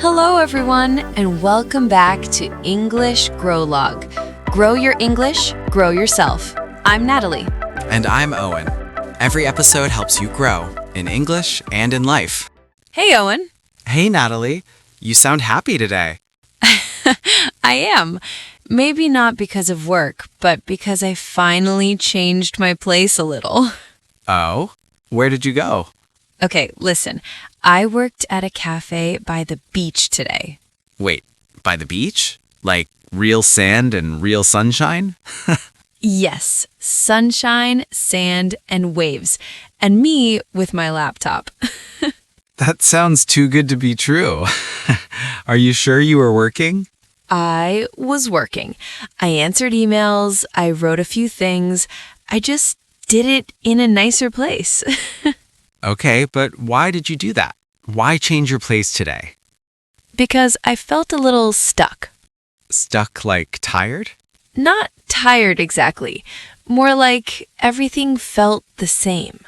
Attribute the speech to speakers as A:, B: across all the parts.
A: Hello, everyone, and welcome back to English GrowLog. Grow your English, grow yourself. I'm Natalie.
B: And I'm Owen. Every episode helps you grow in English and in life.
A: Hey, Owen.
B: Hey, Natalie. You sound happy today.
A: I am. Maybe not because of work, but because I finally changed my place a little.
B: Oh? Where did you go?
A: Okay, listen. I worked at a cafe by the beach today.
B: Wait, by the beach? Like real sand and real sunshine?
A: Yes, sunshine, sand, and waves. And me with my laptop.
B: That sounds too good to be true. Are you sure you were working?
A: I was working. I answered emails. I wrote a few things. I just did it in a nicer place.
B: Okay, but why did you do that? Why change your place today?
A: Because I felt a little stuck.
B: Stuck like tired?
A: Not tired exactly. More like everything felt the same.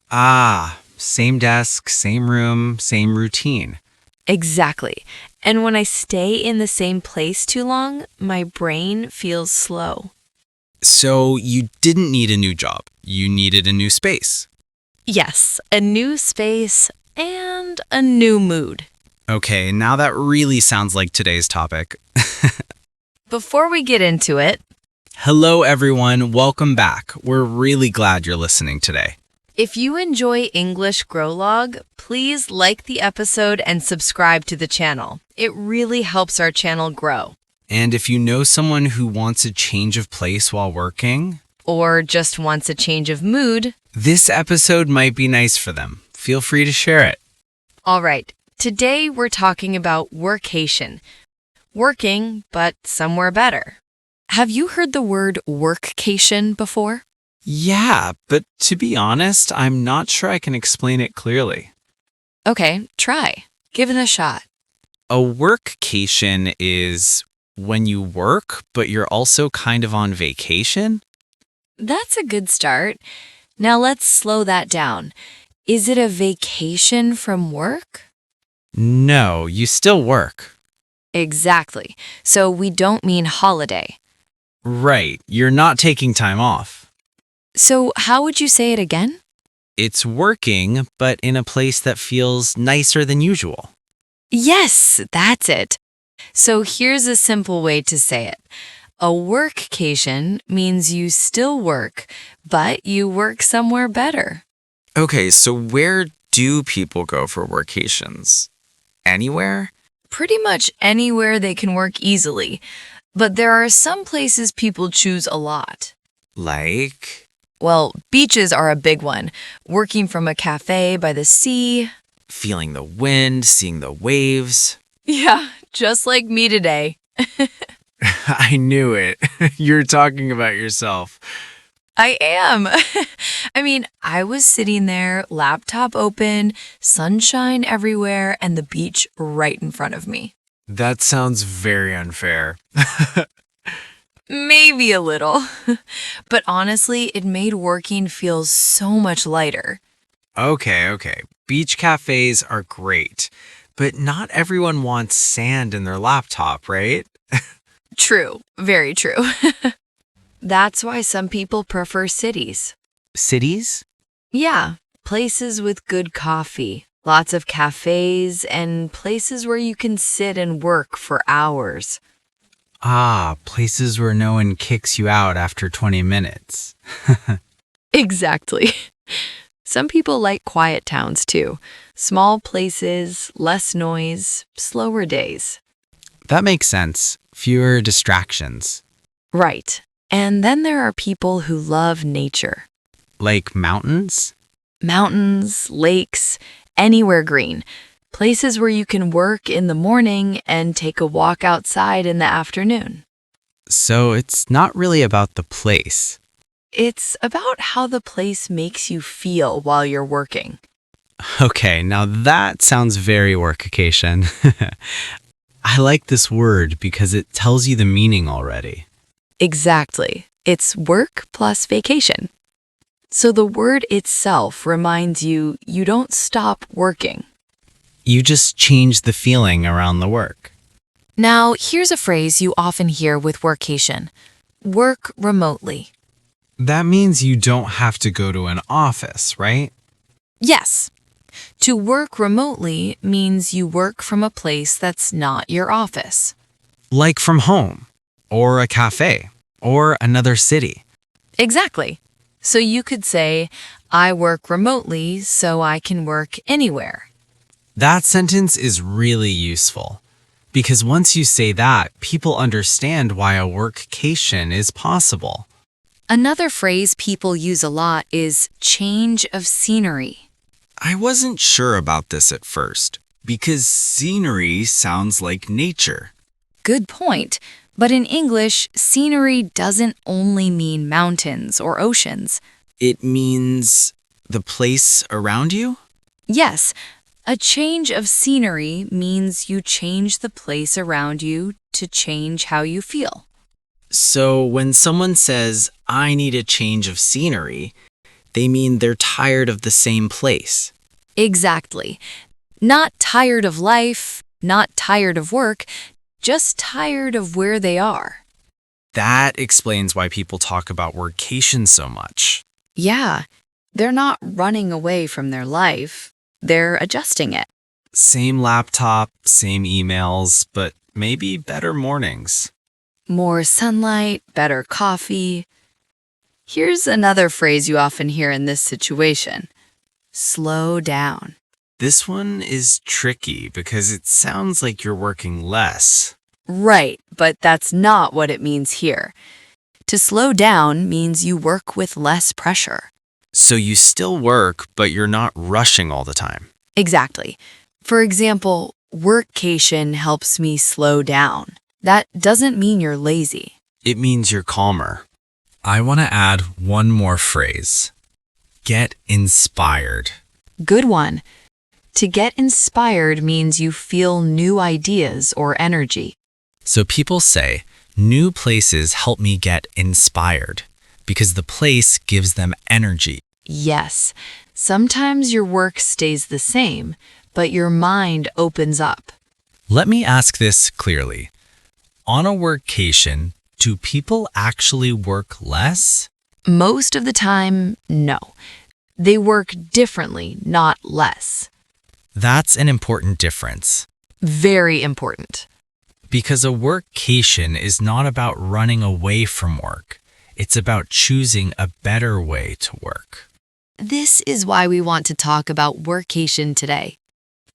B: Ah, same desk, same room, same routine.
A: Exactly. And when I stay in the same place too long, my brain feels slow.
B: So you didn't need a new job. You needed a new space.
A: Yes, a new space and a new mood.
B: Okay, now that really sounds like today's topic.
A: Before we get into it,
B: Hello, everyone. Welcome back. We're really glad you're listening today.
A: if you enjoy English GrowLog, please like the episode and subscribe to the channel. It really helps our channel grow.
B: And if you know someone who wants a change of place while working,
A: Or just wants a change of mood.
B: this episode might be nice for them. Feel free to share it.
A: All right, today we're talking about workation. Working, but somewhere better. Have you heard the word workcation before?
B: Yeah, but to be honest, I'm not sure I can explain it clearly.
A: Okay, try. Give it a shot.
B: A workcation is when you work, but you're also kind of on vacation.
A: That's a good start. Now let's slow that down. Is it a vacation from work?
B: No, you still work.
A: Exactly. So we don't mean holiday.
B: Right, you're not taking time off.
A: So how would you say it again?
B: It's working, but in a place that feels nicer than usual.
A: Yes, that's it. So here's a simple way to say it. A workcation means you still work, but you work somewhere better.
B: Okay, so where do people go for workations? Anywhere?
A: Pretty much anywhere they can work easily. But there are some places people choose a lot.
B: Like?
A: Well, beaches are a big one. Working from a cafe by the sea.
B: Feeling the wind, seeing the waves.
A: Yeah, just like me today.
B: I knew it. You're talking about yourself.
A: I am. I mean, I was sitting there, laptop open, sunshine everywhere, and the beach right in front of me.
B: That sounds very unfair.
A: Maybe a little. But honestly, it made working feel so much lighter.
B: Okay. Beach cafes are great, but not everyone wants sand in their laptop, right?
A: True. Very true. That's why some people prefer cities.
B: Cities?
A: Yeah, places with good coffee, lots of cafes, and places where you can sit and work for hours.
B: Ah, places where no one kicks you out after 20 minutes.
A: Exactly. Some people like quiet towns too. Small places, less noise, slower days.
B: That makes sense. Fewer distractions.
A: Right. And then there are people who love nature.
B: Like mountains?
A: Mountains, lakes, anywhere green. Places where you can work in the morning and take a walk outside in the afternoon.
B: So it's not really about the place.
A: It's about how the place makes you feel while you're working.
B: Okay, now that sounds very workcation. I like this word because it tells you the meaning already.
A: Exactly. It's work plus vacation. So the word itself reminds you don't stop working.
B: You just change the feeling around the work.
A: Now, here's a phrase you often hear with workcation. Work remotely.
B: That means you don't have to go to an office, right?
A: Yes. To work remotely means you work from a place that's not your office.
B: Like from home, or a cafe, or another city.
A: Exactly. So you could say, I work remotely so I can work anywhere.
B: That sentence is really useful because once you say that, people understand why a workcation is possible.
A: Another phrase people use a lot is change of scenery.
C: I wasn't sure about this at first because scenery sounds like nature.
A: Good point. But in English, scenery doesn't only mean mountains or oceans.
C: It means the place around you?
A: Yes, a change of scenery means you change the place around you to change how you feel.
C: So when someone says, I need a change of scenery, they mean they're tired of the same place.
A: Exactly. Not tired of life, not tired of work, just tired of where they are.
C: That explains why people talk about workation so much.
A: Yeah, they're not running away from their life. They're adjusting it.
C: Same laptop, same emails, but maybe better mornings.
A: More sunlight, better coffee. Here's another phrase you often hear in this situation. Slow down.
C: This one is tricky because it sounds like you're working less.
A: Right, but that's not what it means here. To slow down means you work with less pressure.
C: So you still work, but you're not rushing all the time.
A: Exactly. For example, workcation helps me slow down. That doesn't mean you're lazy.
C: It means you're calmer.
B: I want to add one more phrase. Get inspired.
A: Good one. To get inspired means you feel new ideas or energy.
B: So people say, new places help me get inspired because the place gives them energy.
A: Yes, sometimes your work stays the same, but your mind opens up.
B: Let me ask this clearly. On a workcation, do people actually work less?
A: Most of the time, no. They work differently, not less.
B: That's an important difference.
A: Very important.
B: Because a workcation is not about running away from work. It's about choosing a better way to work.
A: This is why we want to talk about workation today.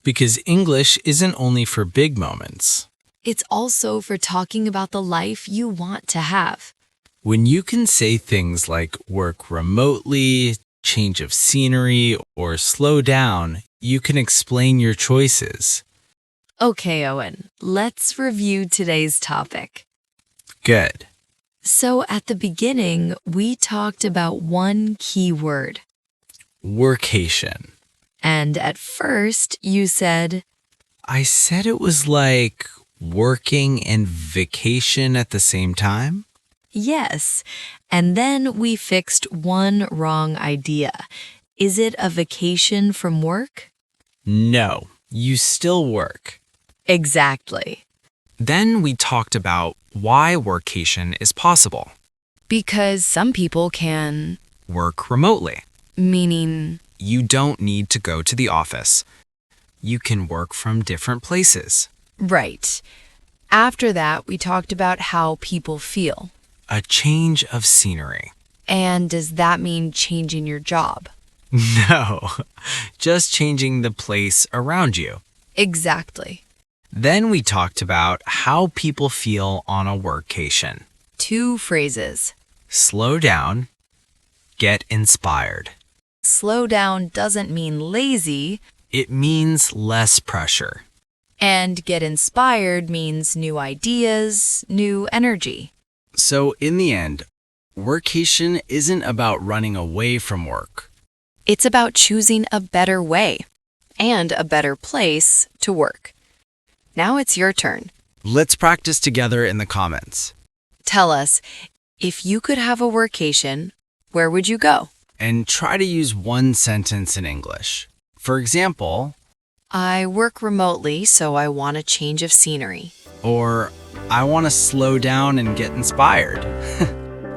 B: Because English isn't only for big moments.
A: It's also for talking about the life you want to have.
B: When you can say things like work remotely, change of scenery, or slow down, you can explain your choices.
A: Okay, Owen, let's review today's topic.
B: Good.
A: So at the beginning, we talked about one key word.
B: Workation.
A: And at first, you said,
B: I said it was like working and vacation at the same time?
A: yes. And then we fixed one wrong idea. Is it a vacation from work?
B: No, you still work.
A: Exactly.
C: Then we talked about why workation is possible.
A: Because some people can,
C: Work remotely.
A: meaning,
C: You don't need to go to the office. You can work from different places.
A: right. After that, we talked about how people feel.
C: A change of scenery.
A: And does that mean changing your job?
C: No, just changing the place around you.
A: Exactly.
C: Then we talked about how people feel on a workcation.
A: 2 phrases.
C: Slow down, get inspired.
A: Slow down doesn't mean lazy,
C: It means less pressure.
A: and get inspired means new ideas, new energy.
C: So in the end, workation isn't about running away from work.
A: It's about choosing a better way and a better place to work. Now it's your turn.
C: Let's practice together in the comments.
A: Tell us, if you could have a workation, where would you go?
C: And try to use one sentence in English. For example,
A: I work remotely, so I want a change of scenery.
C: Or, I want to slow down and get inspired.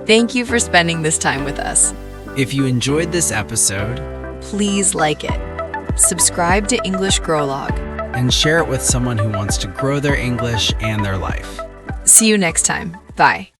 A: Thank you for spending this time with us.
C: If you enjoyed this episode,
A: Please like it. Subscribe to English GrowLog.
C: and share it with someone who wants to grow their English and their life.
A: See you next time. Bye.